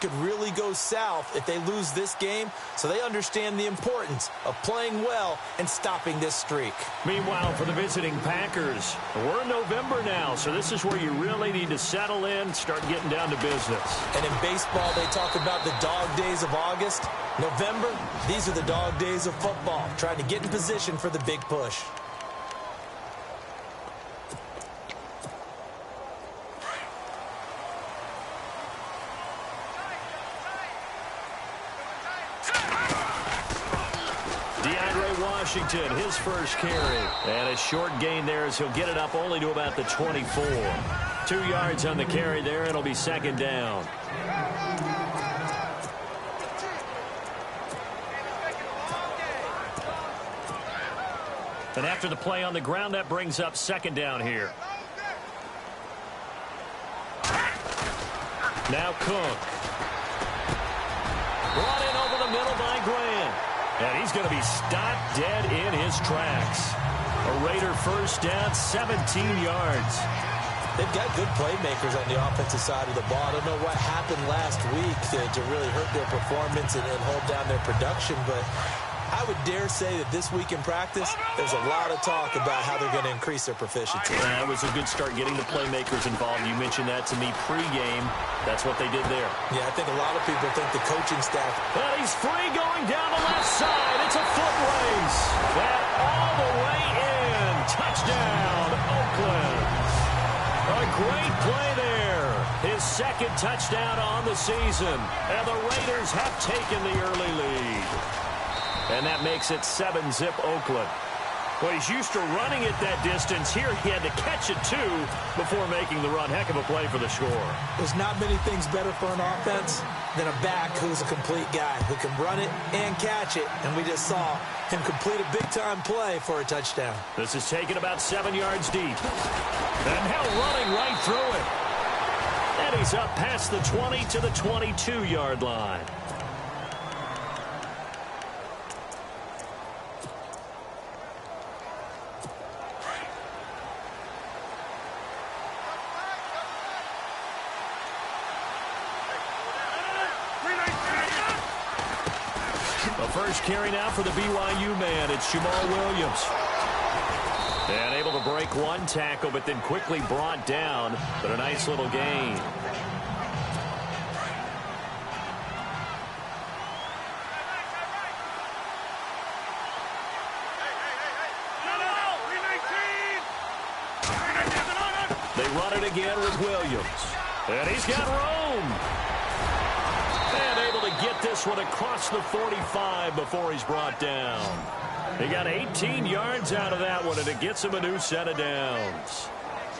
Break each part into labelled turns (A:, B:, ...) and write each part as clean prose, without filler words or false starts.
A: could really go south if they lose this game, so they understand the importance of playing well and stopping this streak.
B: Meanwhile, for the visiting Packers, we're in November now, so this is where you really need to settle in, start getting down to business.
A: And in baseball, they talk about the dog days of August. November, these are the dog days of football, trying to get in position for the big push.
B: Washington, his first carry. And a short gain there as he'll get it up only to about the 24. 2 yards on the carry there. It'll be second down. And after the play on the ground, that brings up second down here. Now Cook. Brought in over the middle by Grant. And he's going to be stopped dead in his tracks. A Raider first down, 17 yards.
A: They've got good playmakers on the offensive side of the ball. I don't know what happened last week to really hurt their performance and hold down their production, but I would dare say that this week in practice, there's a lot of talk about how they're going to increase their proficiency.
B: That was a good start getting the playmakers involved. You mentioned that to me pregame. That's what they did there.
A: Yeah, I think a lot of people think the coaching staff.
B: And he's free going down the left side. It's a foot race. And all the way in. Touchdown, Oakland. A great play there. His second touchdown on the season. And the Raiders have taken the early lead. And that makes it 7-zip Oakland. Well, he's used to running it that distance. Here he had to catch it, too, before making the run. Heck of a play for the score.
A: There's not many things better for an offense than a back who's a complete guy, who can run it and catch it. And we just saw him complete a big-time play for a touchdown.
B: This is taken about 7 yards deep. And now running right through it. And he's up past the 20 to the 22-yard line. First carry now for the BYU man. It's Jamal Williams. And able to break one tackle, but then quickly brought down. But a nice little gain. They run it again with Williams. And he's got room. And able to get this one across the 45 before he's brought down. He got 18 yards out of that one, and it gets him a new set of downs.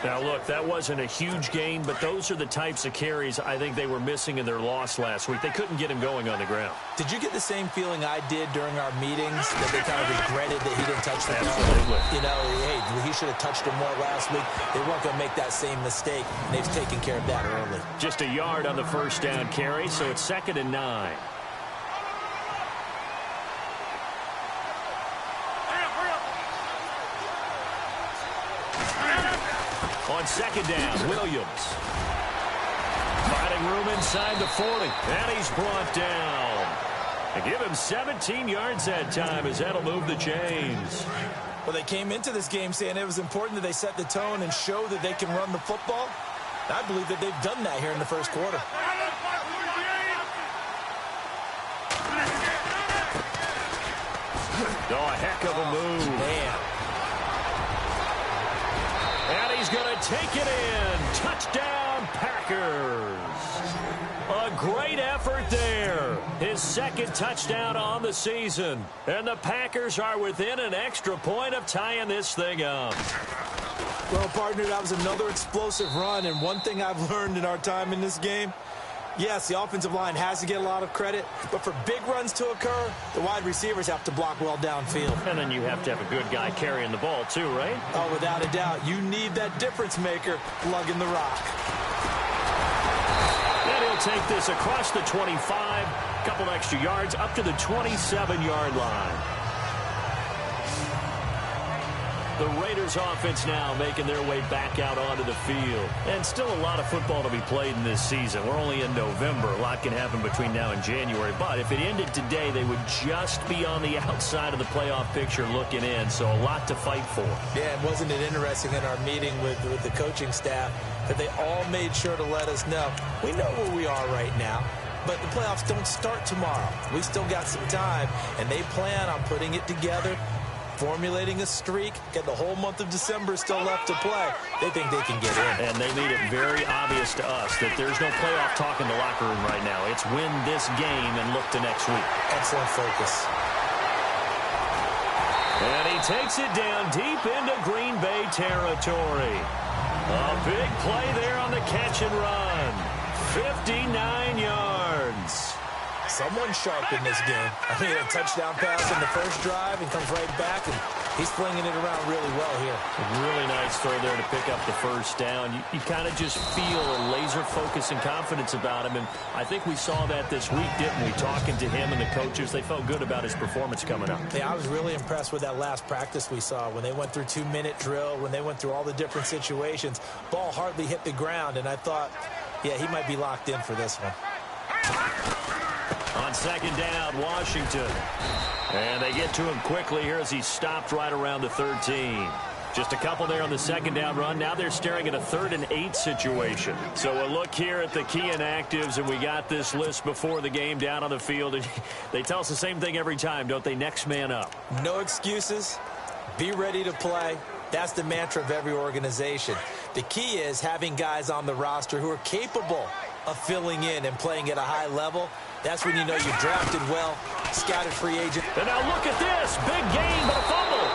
B: Now, look, that wasn't a huge gain, but those are the types of carries I think they were missing in their loss last week. They couldn't get him going on the ground.
A: Did you get the same feeling I did during our meetings, that they kind of regretted that he didn't touch the ball?
B: Absolutely.
A: You know, hey, he should have touched him more last week. They weren't going to make that same mistake, and they've taken care of that early.
B: Just a yard on the first down carry, so it's 2nd and 9. On 2nd down, Williams. Finding room inside the 40. And he's brought down. And give him 17 yards that time as that'll move the chains.
A: Well, they came into this game saying it was important that they set the tone and show that they can run the football. I believe that they've done that here in the first quarter.
B: Oh, a heck of a move.
A: Man.
B: And he's going to take it in. Touchdown, Packers. A great effort there. His second touchdown on the season. And the Packers are within an extra point of tying this thing up.
A: Well, partner, that was another explosive run. And one thing I've learned in our time in this game, yes, the offensive line has to get a lot of credit, but for big runs to occur, the wide receivers have to block well downfield.
B: And then you have to have a good guy carrying the ball too, right?
A: Oh, without a doubt. You need that difference maker lugging the rock.
B: And he'll take this across the 25, couple extra yards up to the 27-yard line. The Raiders offense now making their way back out onto the field. And still a lot of football to be played in this season. We're only in November. A lot can happen between now and January. But if it ended today, they would just be on the outside of the playoff picture looking in. So a lot to fight for.
A: Yeah, and wasn't it interesting in our meeting with the coaching staff that they all made sure to let us know, we know where we are right now, but the playoffs don't start tomorrow. We still got some time, and they plan on putting it together, formulating a streak, get the whole month of December still left to play. They think they can get in.
B: And they made it very obvious to us that there's no playoff talk in the locker room right now. It's win this game and look to next week.
A: Excellent focus.
B: And he takes it down deep into Green Bay territory. A big play there on the catch and run. 59 yards.
A: Someone sharp in this game. I mean, a touchdown pass in the first drive and comes right back, and he's flinging it around really well here.
B: A really nice throw there to pick up the first down. You kind of just feel a laser focus and confidence about him, and I think we saw that this week, didn't we? Talking to him and the coaches, they felt good about his performance coming up.
A: Yeah, I was really impressed with that last practice we saw when they went through 2-minute drill, when they went through all the different situations. Ball hardly hit the ground, and I thought, yeah, he might be locked in for this one.
B: On second down, Washington. And they get to him quickly here as he stopped right around the 13. Just a couple there on the second down run. Now they're staring at a 3rd and 8 situation. So a look here at the key inactives, and we got this list before the game down on the field. And they tell us the same thing every time, don't they? Next man up.
A: No excuses. Be ready to play. That's the mantra of every organization. The key is having guys on the roster who are capable of filling in and playing at a high level. That's when you know you drafted well, scouted free agent.
B: And now look at this. Big gain, but a fumble.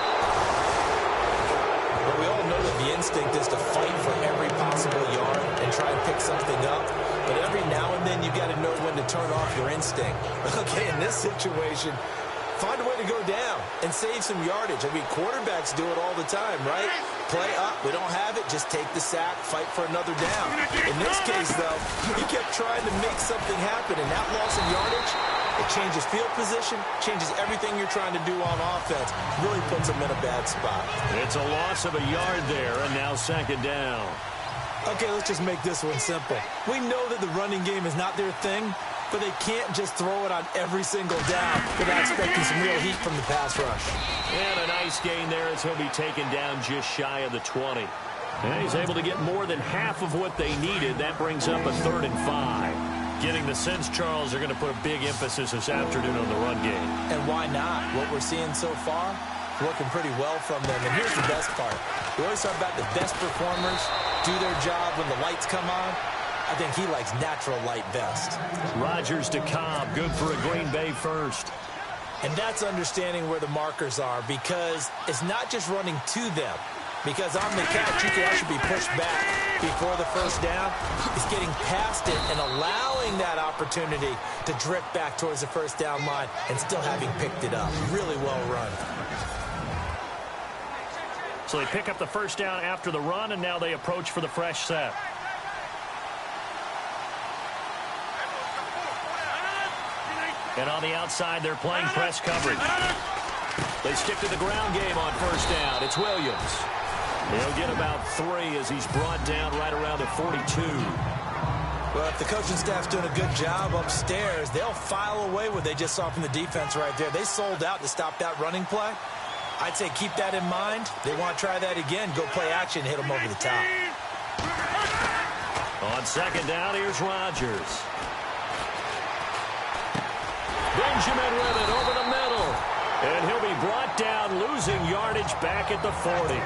A: But we all know that the instinct is to fight for every possible yard and try and pick something up. But every now and then you got to know when to turn off your instinct. Okay, in this situation, find a way to go down and save some yardage. I mean, quarterbacks do it all the time, right? Play up. We don't have it. Just take the sack, fight for another down. In this case, though, he kept trying to make something happen, and that loss of yardage, it changes field position, changes everything you're trying to do on offense, really puts him in a bad spot.
B: It's a loss of a yard there, and now second down.
A: Okay, let's just make this one simple. We know that the running game is not their thing, but they can't just throw it on every single down without expecting some real heat from the pass rush.
B: And a nice gain there as he'll be taken down just shy of the 20. And he's able to get more than half of what they needed. That brings up a 3rd and 5. Getting the sense, Charles, are going to put a big emphasis this afternoon on the run game.
A: And why not? What we're seeing so far, working pretty well from them. And here's the best part. We always talk about the best performers do their job when the lights come on. I think he likes natural light best.
B: Rodgers to Cobb, good for a Green Bay first.
A: And that's understanding where the markers are, because it's not just running to them. Because on the catch, you can actually be pushed back before the first down. It's getting past it and allowing that opportunity to drift back towards the first down line and still having picked it up. Really well run.
B: So they pick up the first down after the run, and now they approach for the fresh set. And on the outside, they're playing press coverage. They stick to the ground game on first down. It's Williams. He'll get about 3 as he's brought down right around the 42.
A: Well, if the coaching staff's doing a good job upstairs, they'll file away what they just saw from the defense right there. They sold out to stop that running play. I'd say keep that in mind. They want to try that again. Go play action, hit them over the top.
B: On second down, here's Rodgers. Benjamin with it over the middle. And he'll be brought down, losing yardage back at the 40.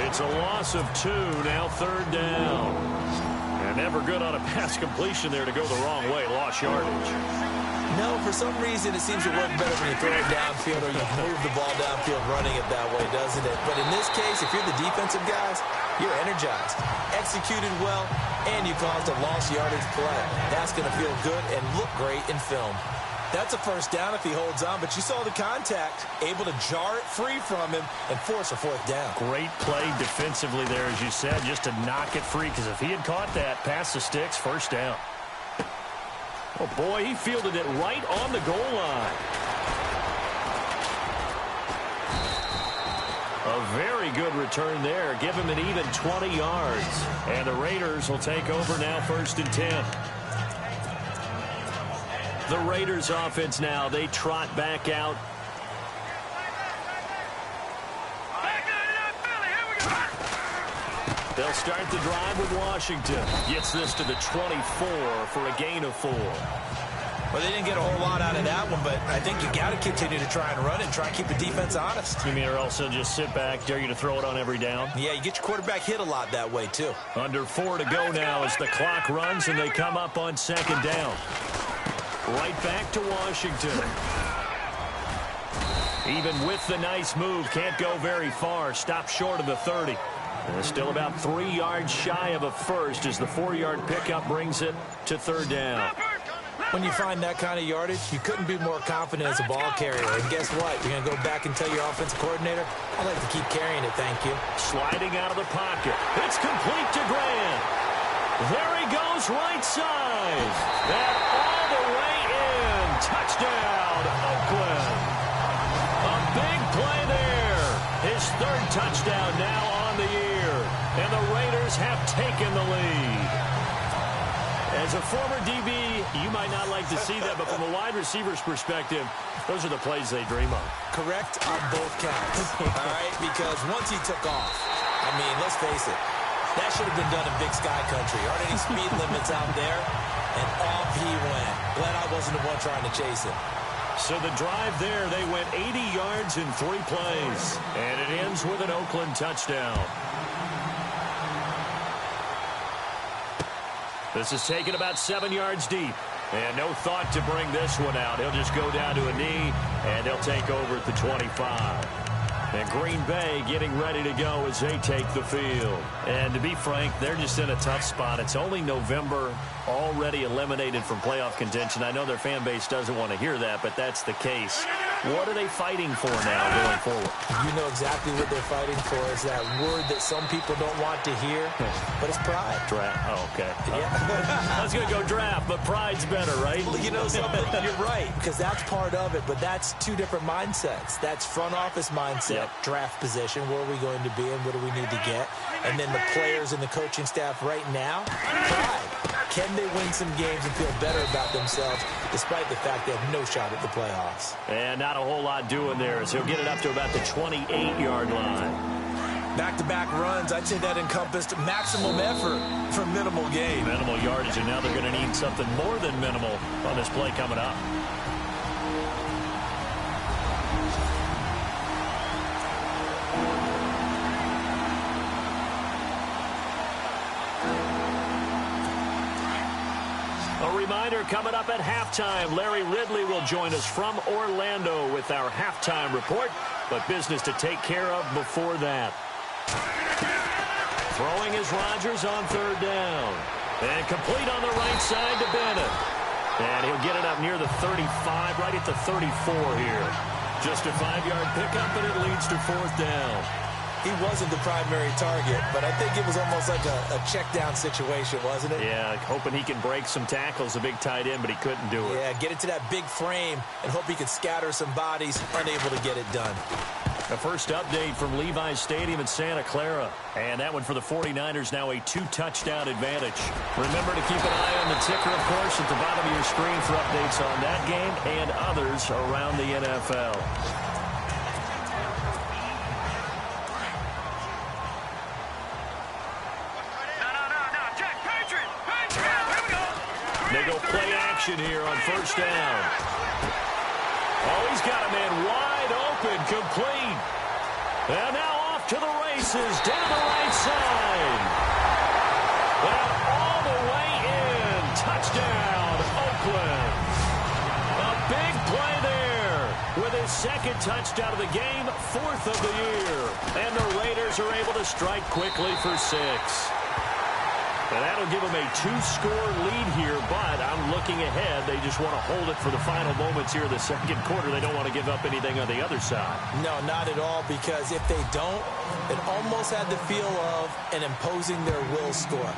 B: It's a loss of 2, now 3rd down. And never good on a pass completion there to go the wrong way, lost yardage.
A: No, for some reason it seems to work better when you throw it downfield or you move the ball downfield running it that way, doesn't it? But in this case, if you're the defensive guys, you're energized, executed well, and you caused a lost yardage play. That's going to feel good and look great in film. That's a first down if he holds on, but you saw the contact, able to jar it free from him and force a 4th down.
B: Great play defensively there, as you said, just to knock it free, because if he had caught that, past the sticks, first down. Oh, boy, he fielded it right on the goal line. A very good return there. Give him an even 20 yards. And the Raiders will take over now, 1st and 10. The Raiders offense now, they trot back out. They'll start the drive with Washington. Gets this to the 24 for a gain of 4.
A: Well, they didn't get a whole lot out of that one, but I think you got to continue to try and run it and try and keep the defense honest.
B: You mean or also just sit back, dare you to throw it on every down?
A: Yeah, you get your quarterback hit a lot that way, too.
B: Under 4 to go now as the clock runs and they come up on 2nd down. Right back to Washington. Even with the nice move, can't go very far. Stop short of the 30. And still about 3 yards shy of a first as the 4-yard pickup brings it to 3rd down.
A: When you find that kind of yardage, you couldn't be more confident as a ball carrier. And guess what? You're going to go back and tell your offensive coordinator, I'd like to keep carrying it, thank you.
B: Sliding out of the pocket. It's complete to Grant. There he goes right side. That all the way in. Touchdown, Oakland. A big play there. His 3rd touchdown now on the year. And the Raiders have taken the lead. As a former DB, you might not like to see that, but from a wide receiver's perspective, those are the plays they dream of.
A: Correct on both counts, all right? Because once he took off, I mean, let's face it, that should have been done in Big Sky Country. Aren't any speed limits out there? And off he went. Glad I wasn't the one trying to chase him.
B: So the drive there, they went 80 yards in 3 plays. And it ends with an Oakland touchdown. This is taken about 7 yards deep. And no thought to bring this one out. He'll just go down to a knee, and they'll take over at the 25. And Green Bay getting ready to go as they take the field. And to be frank, they're just in a tough spot. It's only November, already eliminated from playoff contention. I know their fan base doesn't want to hear that, but that's the case. What are they fighting for now going forward?
A: You know exactly what they're fighting for. Is that word that some people don't want to hear, but it's pride.
B: Draft. Oh, okay.
A: Yeah.
B: I was going to go draft, but pride's better, right?
A: Well, you know something? You're right, because that's part of it, but that's 2 different mindsets. That's front office mindset, draft position, where are we going to be and what do we need to get? And then the players and the coaching staff right now, pride. Can they win some games and feel better about themselves despite the fact they have no shot at the playoffs?
B: And not a whole lot doing there as he'll get it up to about the 28-yard line.
A: Back-to-back runs, I'd say that encompassed maximum effort for minimal gain.
B: Minimal yardage, and now they're going to need something more than minimal on this play coming up. A reminder coming up at halftime, Larry Ridley will join us from Orlando with our halftime report, but business to take care of before that. Throwing is Rodgers on 3rd down. And complete on the right side to Bennett. And he'll get it up near the 35, right at the 34 here. Just a 5-yard pickup, and it leads to 4th down.
A: He wasn't the primary target, but I think it was almost like a check down situation, wasn't it?
B: Yeah, hoping he can break some tackles, a big tight end, but he couldn't do it.
A: Yeah, get it to that big frame and hope he could scatter some bodies, unable to get it done.
B: The first update from Levi's Stadium in Santa Clara. And that one for the 49ers, now a 2-touchdown advantage. Remember to keep an eye on the ticker, of course, at the bottom of your screen for updates on that game and others around the NFL. They go play action here on 1st down. Oh, he's got a man wide open, complete. And now off to the races, down the right side. And all the way in. Touchdown, Oakland. A big play there with his 2nd touchdown of the game, 4th of the year. And the Raiders are able to strike quickly for 6. And that'll give them a 2-score lead here, but I'm looking ahead. They just want to hold it for the final moments here of the 2nd quarter. They don't want to give up anything on the other side.
A: No, not at all, because if they don't, it almost had the feel of an imposing their will score.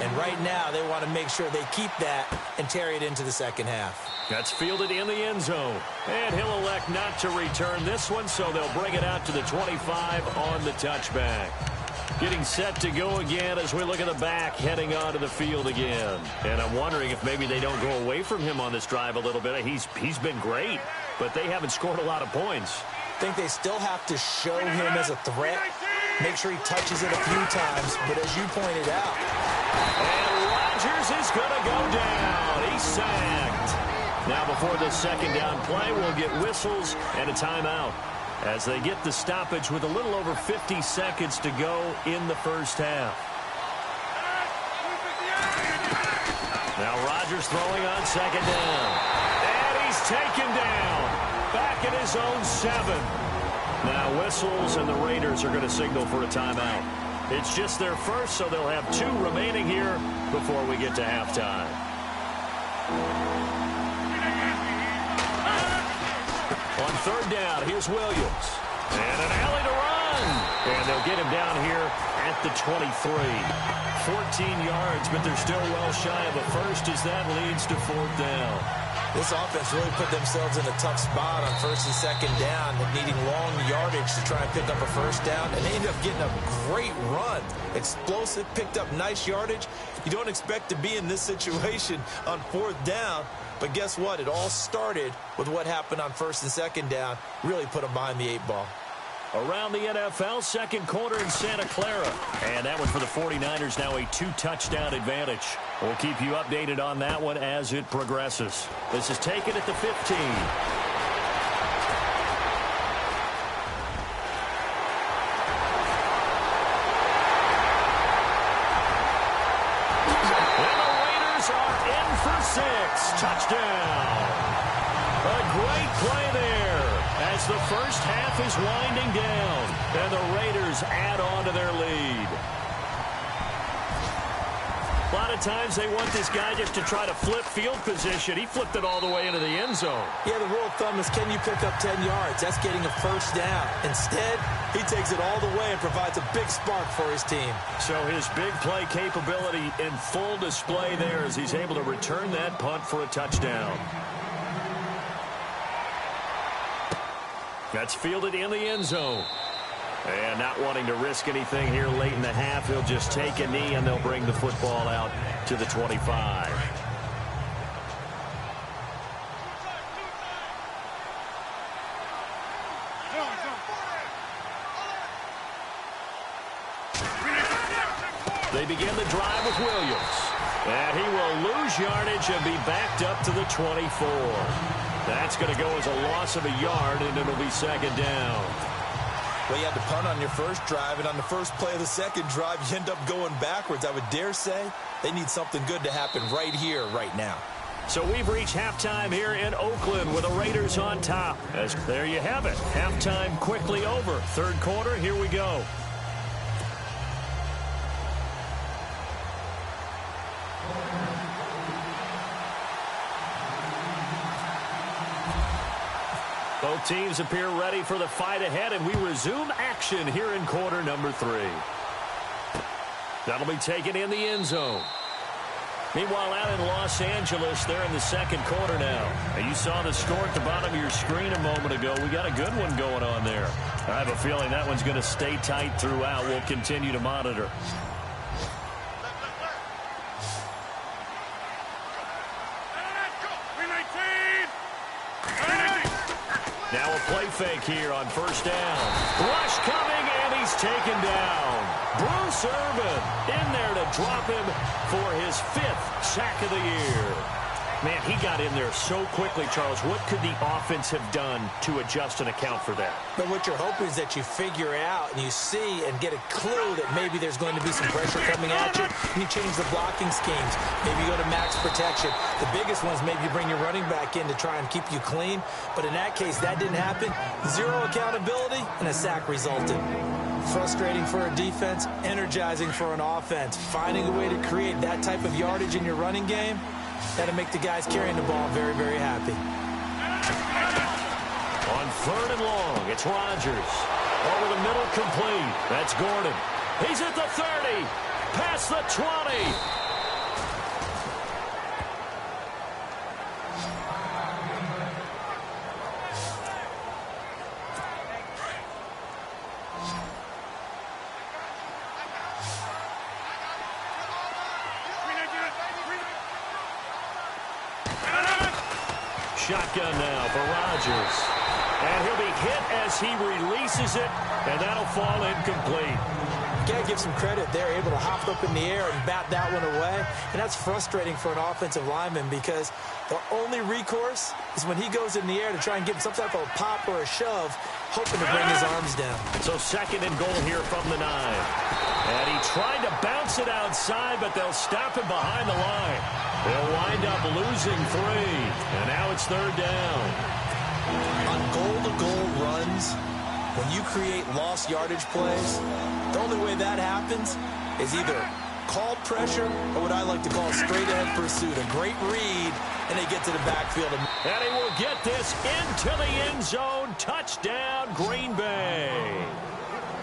A: And right now, they want to make sure they keep that and carry it into the second half.
B: That's fielded in the end zone. And he'll elect not to return this one, so they'll bring it out to the 25 on the touchback. Getting set to go again as we look at the back, heading onto the field again. And I'm wondering if maybe they don't go away from him on this drive a little bit. He's been great, but they haven't scored a lot of points.
A: I think they still have to show him as a threat. Make sure he touches it a few times, but as you pointed out.
B: And Rodgers is going to go down. He's sacked. Now before the second down play, we'll get whistles and a timeout as they get the stoppage with a little over 50 seconds to go in the first half. Now Rodgers throwing on second down. And he's taken down. Back at his own 7. Now whistles, and the Raiders are going to signal for a timeout. It's just their first, so they'll have 2 remaining here before we get to halftime. On third down, here's Williams. And an alley to run. And they'll get him down here at the 23. 14 yards, but they're still well shy of a first as that leads to fourth down.
A: This offense really put themselves in a tough spot on first and second down, needing long yardage to try and pick up a first down, and they ended up getting a great run. Explosive, picked up nice yardage. You don't expect to be in this situation on fourth down, but guess what? It all started with what happened on first and second down. Really put them behind the 8 ball.
B: Around the NFL, second quarter in Santa Clara. And that one for the 49ers, now a 2-touchdown advantage. We'll keep you updated on that one as it progresses. This is taken at the 15. And the Raiders are in for 6. Touchdown. A great play there as the first half is winding down, and the Raiders add on to their lead. A lot of times they want this guy just to try to flip field position. He flipped it all the way into the end zone.
A: Yeah, the rule of thumb is, can you pick up 10 yards? That's getting a first down. Instead, he takes it all the way and provides a big spark for his team. So
B: his big play capability in full display there as he's able to return that punt for a touchdown. That's fielded in the end zone. And not wanting to risk anything here late in the half, he'll just take a knee, and they'll bring the football out to the 25. They begin the drive with Williams. And he will lose yardage and be backed up to the 24. That's going to go as a loss of a yard, and it'll be second down.
A: Well, you had to punt on your first drive, and on the first play of the second drive, you end up going backwards. I would dare say they need something good to happen right here, right now.
B: So we've reached halftime here in Oakland with the Raiders on top. As there you have it. Halftime quickly over. Third quarter, here we go. Both teams appear ready for the fight ahead, and we resume action here in quarter number 3. That'll be taken in the end zone. Meanwhile, out in Los Angeles, they're in the second quarter now. You saw the score at the bottom of your screen a moment ago. We got a good one going on there. I have a feeling that one's going to stay tight throughout. We'll continue to monitor. Now a play fake here on first down. Rush coming, and he's taken down. Bruce Irvin in there to drop him for his 5th sack of the year. Man, he got in there so quickly, Charles. What could the offense have done to adjust and account for that?
A: But what you're hoping is that you figure out and you see and get a clue that maybe there's going to be some pressure coming at you, and you change the blocking schemes. Maybe you go to max protection. The biggest ones, maybe you bring your running back in to try and keep you clean. But in that case, that didn't happen. 0 accountability, and a sack resulted. Frustrating for a defense, energizing for an offense. Finding a way to create that type of yardage in your running game, that'll make the guys carrying the ball very, very happy.
B: On third and long, it's Rodgers. Over the middle, complete. That's Gordon. He's at the 30. Past the 20. shotgun now for Rodgers. And he'll be hit as he releases it, and that'll fall incomplete.
A: You got to give some credit. They're able to hop up in the air and bat that one away. And that's frustrating for an offensive lineman because the only recourse is when he goes in the air to try and give some type of a pop or a shove, hoping to bring his arms down.
B: So 2nd and goal here from the 9. And he tried to bounce it outside, but they'll stop him behind the line. They'll wind up losing 3. And now it's 3rd down.
A: On goal-to-goal runs, when you create lost yardage plays, the only way that happens is either called pressure or what I like to call straight-ahead pursuit. A great read, and they get to the backfield.
B: And he will get this into the end zone. Touchdown, Green Bay.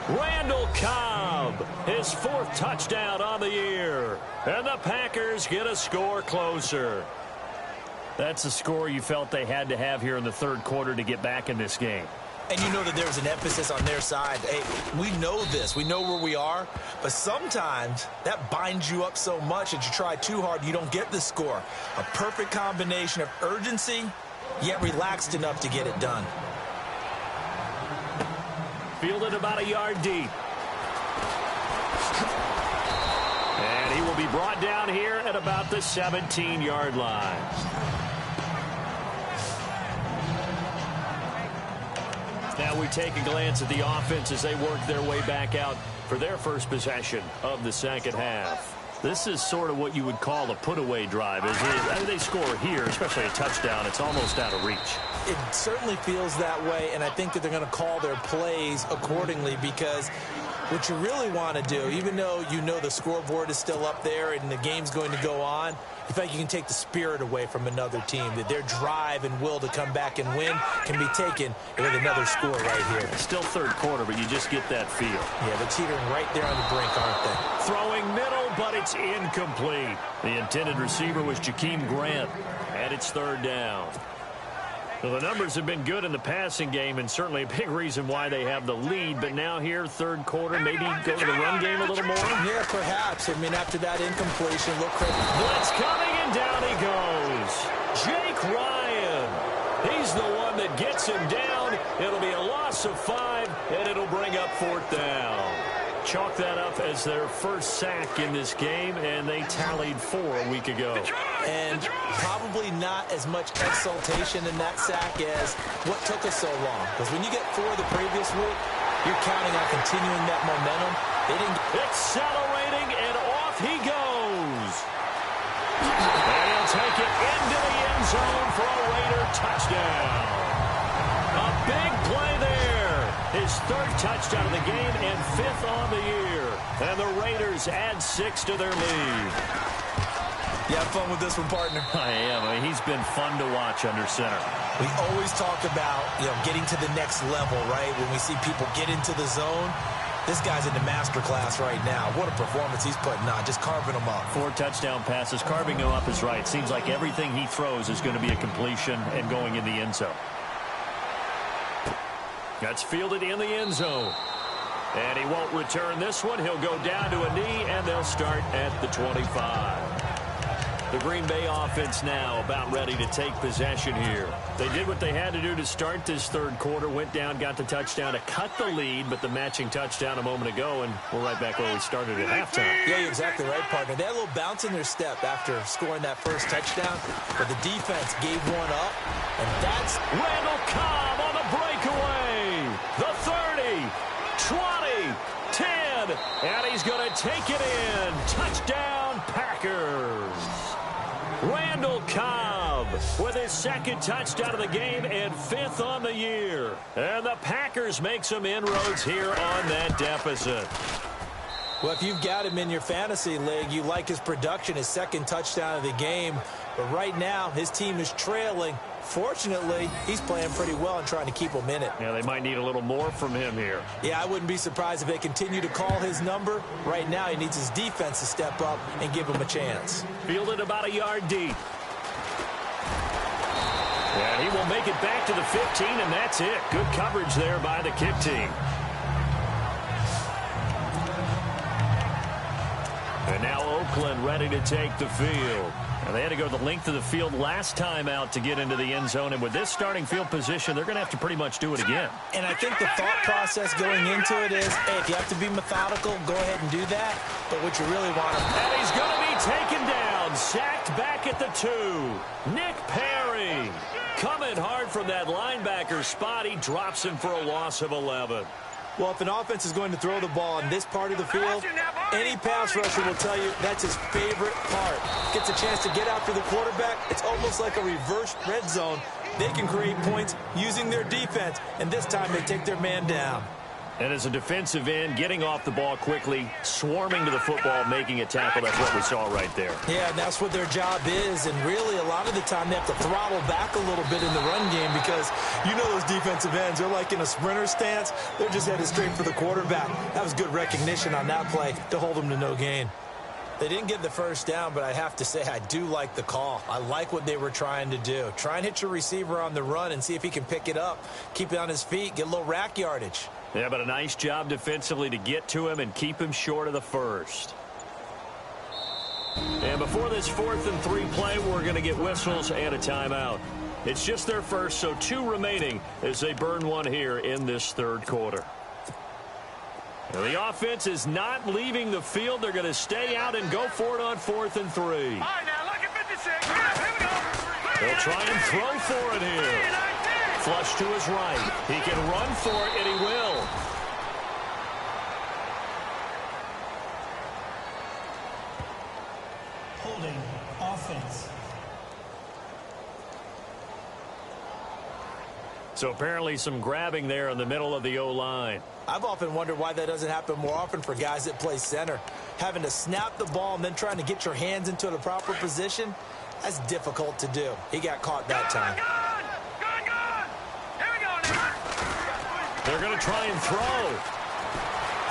B: Randall Cobb, his 4th touchdown on the year. And the Packers get a score closer. That's a score you felt they had to have here in the 3rd quarter to get back in this game.
A: And you know that there's an emphasis on their side. Hey, we know this. We know where we are. But sometimes that binds you up so much that you try too hard, you don't get the score. A perfect combination of urgency, yet relaxed enough to get it done.
B: Fielded about a yard deep. And he will be brought down here at about the 17-yard line. Now we take a glance at the offense as they work their way back out for their first possession of the 2nd half. This is sort of what you would call a put-away drive. As they score here, especially a touchdown, it's almost out of reach.
A: It certainly feels that way, and I think that they're going to call their plays accordingly because what you really want to do, even though you know the scoreboard is still up there and the game's going to go on, in fact, you can take the spirit away from another team, that their drive and will to come back and win can be taken with another score right here.
B: Still 3rd quarter, but you just get that feel.
A: Yeah, they're teetering right there on the brink, aren't they?
B: Throwing middle, but it's incomplete. The intended receiver was Jakeem Grant, and it's 3rd down. Well, the numbers have been good in the passing game, and certainly a big reason why they have the lead. But now here, 3rd quarter, maybe go to the run game a little more?
A: Yeah, perhaps. I mean, after that incompletion, look crazy.
B: Blitz coming, and down he goes. Jake Ryan. He's the one that gets him down. It'll be a loss of 5, and it'll bring up 4th down. Chalk that up as their first sack in this game, and they tallied 4 a week ago.
A: And probably not as much exultation in that sack as what took us so long. Because when you get 4 the previous week, you're counting on continuing that momentum. They didn't.
B: Accelerating, and off he goes. And he'll take it into the end zone for a Raider touchdown. A big play there. His 3rd touchdown of the game and 5th on the year. And the Raiders add 6 to their lead.
A: You have fun with this one, partner?
B: I am. I mean, he's been fun to watch under center.
A: We always talk about, getting to the next level, right? When we see people get into the zone, this guy's in the master class right now. What a performance he's putting on, just carving them up.
B: 4 touchdown passes. Carving him up is right. Seems like everything he throws is going to be a completion and going in the end zone. That's fielded in the end zone. And he won't return this one. He'll go down to a knee, and they'll start at the 25. The Green Bay offense now about ready to take possession here. They did what they had to do to start this 3rd quarter. Went down, got the touchdown to cut the lead, but the matching touchdown a moment ago, and we're right back where we started at halftime.
A: Yeah, you're exactly right, partner. They had a little bounce in their step after scoring that first touchdown, but the defense gave one up, and that's
B: Randall Cobb on the breakaway. The 30, 20, 10, and he's going to take it in. Touchdown, Packers. Randall Cobb with his 2nd touchdown of the game and 5th on the year. And the Packers make some inroads here on that deficit.
A: Well, if you've got him in your fantasy league, you like his production, his 2nd touchdown of the game. But right now, his team is trailing. Fortunately, he's playing pretty well and trying to keep them in it.
B: Yeah, they might need a little more from him here.
A: Yeah, I wouldn't be surprised if they continue to call his number. Right now, he needs his defense to step up and give him a chance.
B: Fielded about a yard deep. And he will make it back to the 15, and that's it. Good coverage there by the kick team. And now Oakland ready to take the field. They had to go the length of the field last time out to get into the end zone, and with this starting field position, they're going to have to pretty much do it again.
A: And I think the thought process going into it is, hey, if you have to be methodical, go ahead and do that. But what you really want to...
B: And he's going to be taken down, sacked back at the 2. Nick Perry coming hard from that linebacker spot. He drops him for a loss of 11.
A: Well, if an offense is going to throw the ball in this part of the field, any pass rusher will tell you that's his favorite part. Gets a chance to get after the quarterback. It's almost like a reverse red zone. They can create points using their defense, and this time they take their man down.
B: And as a defensive end, getting off the ball quickly, swarming to the football, making a tackle, that's what we saw right there.
A: Yeah, and that's what their job is. And really, a lot of the time, they have to throttle back a little bit in the run game because you know those defensive ends, they're like in a sprinter stance. They're just headed straight for the quarterback. That was good recognition on that play to hold them to no gain. They didn't get the first down, but I have to say I do like the call. I like what they were trying to do. Try and hit your receiver on the run and see if he can pick it up, keep it on his feet, get a little rack yardage.
B: Yeah, but a nice job defensively to get to him and keep him short of the first. And before this 4th and 3 play, we're going to get whistles and a timeout. It's just their first, so 2 remaining as they burn one here in this 3rd quarter. And the offense is not leaving the field. They're going to stay out and go for it on 4th and 3.
C: All right, now look at 56. Here we go.
B: They'll try and throw for it here. Flush to his right. He can run for it, and he will.
D: Holding offense.
B: So apparently some grabbing there in the middle of the O-line.
A: I've often wondered why that doesn't happen more often for guys that play center. Having to snap the ball and then trying to get your hands into the proper position, that's difficult to do. He got caught that time.
B: They're going to try and throw.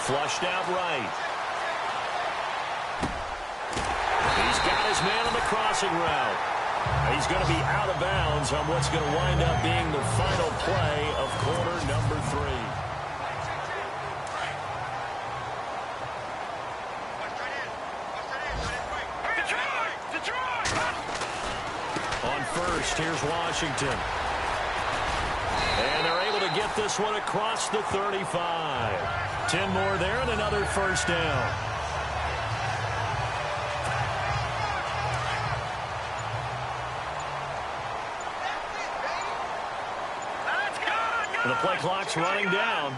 B: Flushed out right. He's got his man on the crossing route. He's going to be out of bounds on what's going to wind up being the final play of quarter number 3. On first, here's Washington. And they're able to get this one across the 35. 10 more there and another first down. The play clock's running down.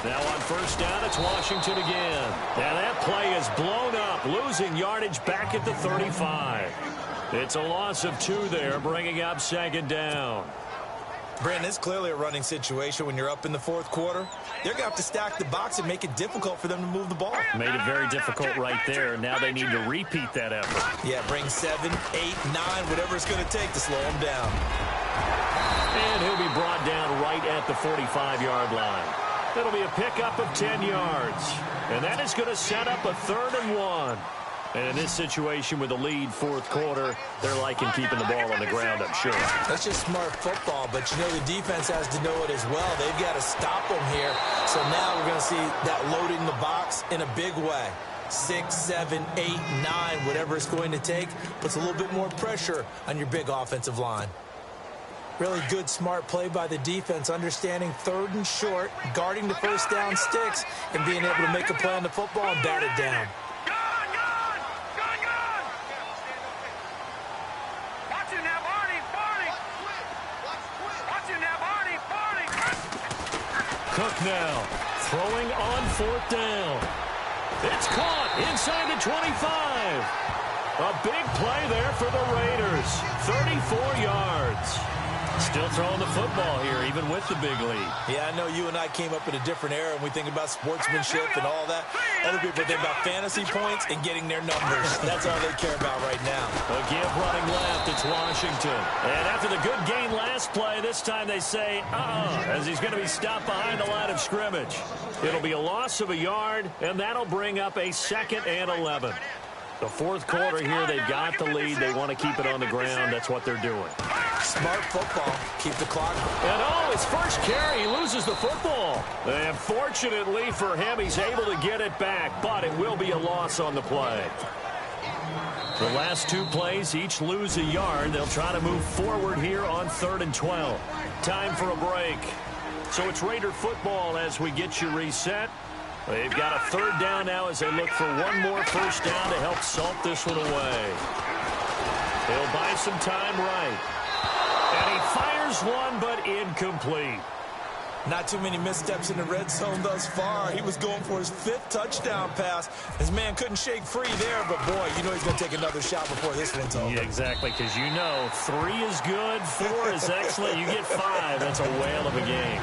B: Now on first down, it's Washington again. And that play is blown up, losing yardage back at the 35. It's a loss of 2 there, bringing up 2nd down.
A: Brandon, it's clearly a running situation when you're up in the 4th quarter. They're going to have to stack the box and make it difficult for them to move the ball.
B: Made it very difficult right there. Now they need to repeat that effort.
A: Yeah, bring 7, 8, 9, whatever it's going to take to slow them down.
B: And he'll be brought down right at the 45-yard line. That'll be a pickup of 10 yards. And that is going to set up a 3rd and 1. And in this situation with the lead 4th quarter, they're liking keeping the ball on the ground, I'm sure.
A: That's just smart football, but you know the defense has to know it as well. They've got to stop them here. So now we're going to see that loading the box in a big way. 6, 7, 8, 9, whatever it's going to take, puts a little bit more pressure on your big offensive line. Really good, smart play by the defense, understanding 3rd and short, guarding the first down sticks, and being able to make a play on the football and bat it down.
B: Cook now, throwing on 4th down. It's caught inside the 25. A big play there for the Raiders. 34 yards. Still throwing the football here, even with the big lead.
A: Yeah, I know you and I came up in a different era, and we think about sportsmanship and all that. Other people think about fantasy points and getting their numbers. That's all they care about right now.
B: A give running left, it's Washington. And after the good gain last play, this time they say, as he's going to be stopped behind the line of scrimmage. It'll be a loss of a yard, and that'll bring up a 2nd and 11. The 4th quarter here, they've got the lead. They want to keep it on the ground. That's what they're doing.
A: Smart football. Keep the clock.
B: And his first carry, he loses the football. And fortunately for him, he's able to get it back, but it will be a loss on the play. The last two plays each lose a yard. They'll try to move forward here on 3rd and 12. Time for a break. So it's Raider football as we get you reset. They've got a 3rd down now as they look for one more first down to help salt this one away. He'll buy some time right. And he fires one, but incomplete.
A: Not too many missteps in the red zone thus far. He was going for his 5th touchdown pass. His man couldn't shake free there, but boy, you know he's going to take another shot before this one's over.
B: Yeah, exactly, because you know 3 is good, 4 is excellent. You get 5, that's a whale of a game.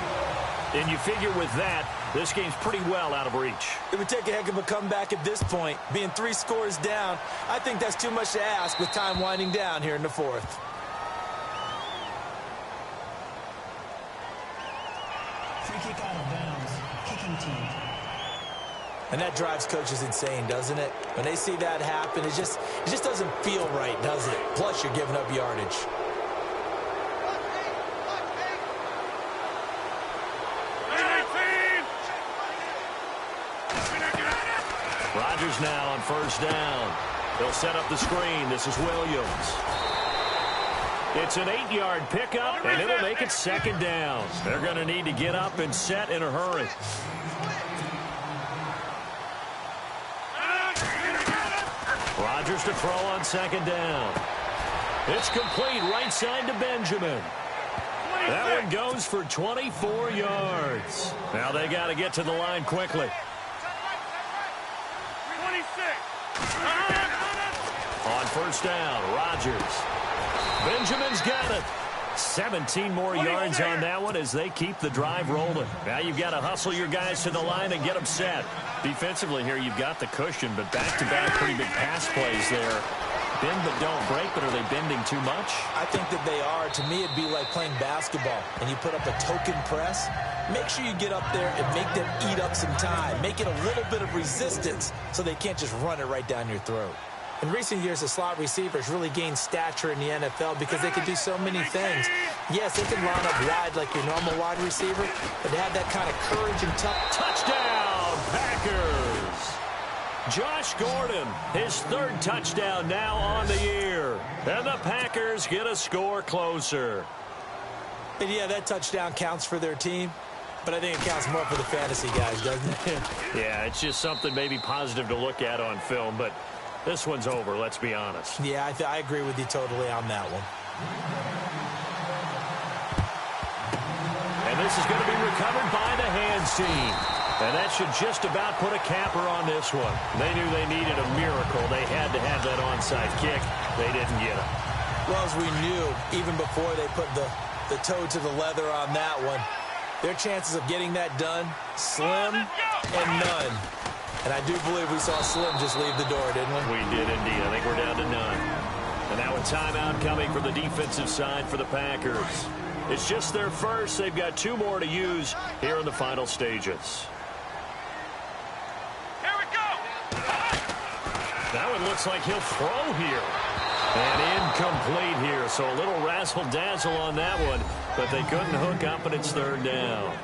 B: And you figure with that, this game's pretty well out of reach.
A: It would take a heck of a comeback at this point. Being 3 scores down, I think that's too much to ask with time winding down here in the 4th.
D: Free kick out of bounds. Kicking team.
A: And that drives coaches insane, doesn't it? When they see that happen, it just doesn't feel right, does it? Plus, you're giving up yardage.
B: Rodgers now on first down. They'll set up the screen. This is Williams. It's an 8-yard pickup, and it'll make it 2nd down. They're going to need to get up and set in a hurry. Rodgers to throw on 2nd down. It's complete right side to Benjamin. That one goes for 24 yards. Now they got to get to the line quickly.
C: 26.
B: On first down, Rodgers. Benjamin's got it. 17 more yards on that one as they keep the drive rolling. Now you've got to hustle your guys to the line and get them set. Defensively here, you've got the cushion, but back-to-back pretty big pass plays there. Bend but don't break, but are they bending too much?
A: I think that they are. To me, it'd be like playing basketball, and you put up a token press. Make sure you get up there and make them eat up some time. Make it a little bit of resistance so they can't just run it right down your throat. In recent years, the slot receivers really gained stature in the NFL because they can do so many things. Yes, they can line up wide like your normal wide receiver, but they have that kind of courage and
B: touchdown, Packers! Josh Gordon, his 3rd touchdown now on the year. And the Packers get a score closer.
A: And yeah, that touchdown counts for their team, but I think it counts more for the fantasy guys, doesn't it?
B: Yeah, it's just something maybe positive to look at on film, but this one's over, let's be honest.
A: Yeah, I agree with you totally on that one.
B: And this is going to be recovered by the hands team. And that should just about put a capper on this one. They knew they needed a miracle. They had to have that onside kick. They didn't get it.
A: Well, as we knew, even before they put the toe to the leather on that one, their chances of getting that done, slim and none. And I do believe we saw Slim just leave the door, didn't we?
B: We did indeed. I think we're down to none. And now a timeout coming from the defensive side for the Packers. It's just their first. They've got 2 more to use here in the final stages.
C: Here we go.
B: That one looks like he'll throw here. And incomplete here. So a little razzle-dazzle on that one, but they couldn't hook up, and it's 3rd down.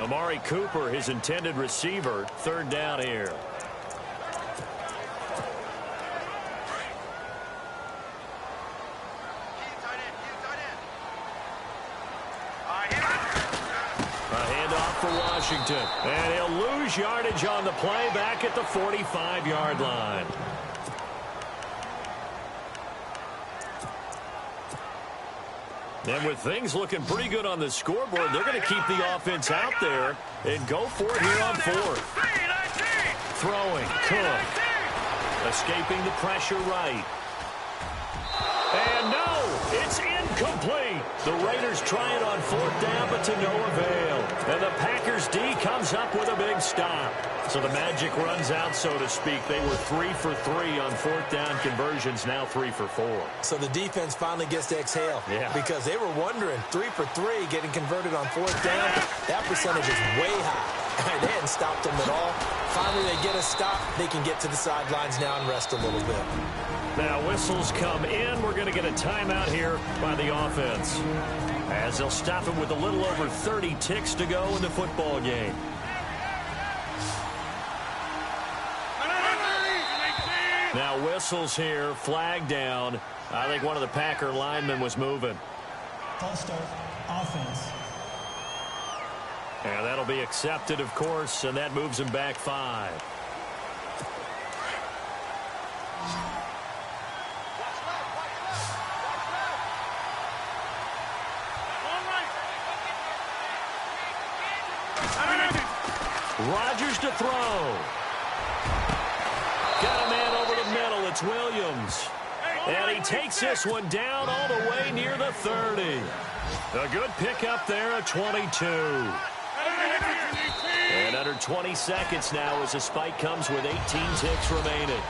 B: Amari Cooper, his intended receiver, 3rd down here. A handoff for Washington. And he'll lose yardage on the play back at the 45-yard line. And with things looking pretty good on the scoreboard, they're going to keep the offense out there and go for it here on 4th. Throwing, Cook. Escaping the pressure right. And no, it's incomplete. The Raiders try it on 4th down, but to no avail. And the Packers D comes up with a big stop. So the magic runs out, so to speak. They were 3 for 3 on 4th down conversions, now 3 for 4.
A: So the defense finally gets to exhale.
B: Yeah.
A: Because they were wondering, 3 for 3 getting converted on 4th down. That percentage is way high. They hadn't stopped them at all. Finally, they get a stop. They can get to the sidelines now and rest a little bit.
B: Now whistles come in. We're going to get a timeout here by the offense, as they'll stop him with a little over 30 ticks to go in the football game. Now whistles here, flag down. I think one of the Packer linemen was moving.
D: False start, offense.
B: And that'll be accepted, of course, and that moves him back 5. Rodgers to throw. Got a man over the middle. It's Williams. And he takes this one down all the way near the 30. A good pickup there at 22. And under 20 seconds now as the spike comes with 18 ticks remaining.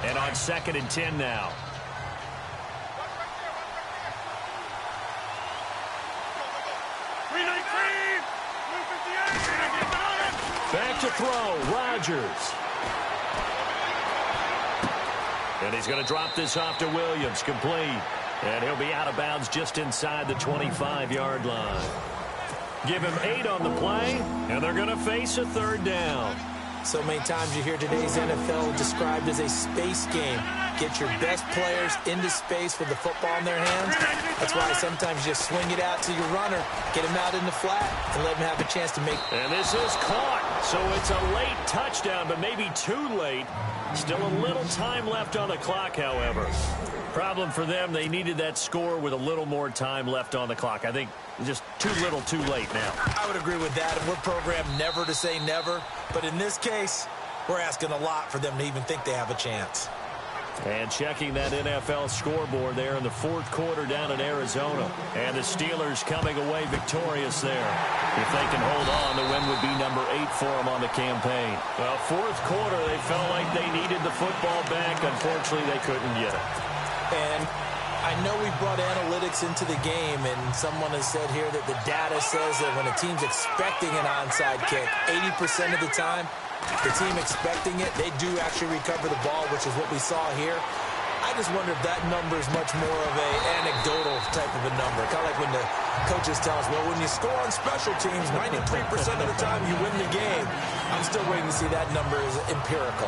B: And on 2nd and 10 now. Back to throw, Rodgers. And he's going to drop this off to Williams, complete. And he'll be out of bounds just inside the 25-yard line. Give him 8 on the play, and they're going to face a 3rd down.
A: So many times you hear today's NFL described as a space game. Get your best players into space with the football in their hands. That's why sometimes you just swing it out to your runner, get him out in the flat, and let him have a chance to make.
B: And this is caught. So it's a late touchdown, but maybe too late. Still a little time left on the clock, however. Problem for them, they needed that score with a little more time left on the clock. I think just too little, too late now.
A: I would agree with that, and we're programmed never to say never. But in this case, we're asking a lot for them to even think they have a chance.
B: And checking that NFL scoreboard there in the 4th quarter down in Arizona. And the Steelers coming away victorious there. If they can hold on, the win would be number 8 for them on the campaign. Well, 4th quarter, they felt like they needed the football back. Unfortunately, they couldn't get it.
A: And I know we brought analytics into the game, and someone has said here that the data says that when a team's expecting an onside kick, 80% of the time, the team expecting it, they do actually recover the ball, which is what we saw here. I just wonder if that number is much more of a anecdotal type of a number. Kind of like when the coaches tell us, well, when you score on special teams, 93% of the time you win the game. I'm still waiting to see that number is empirical.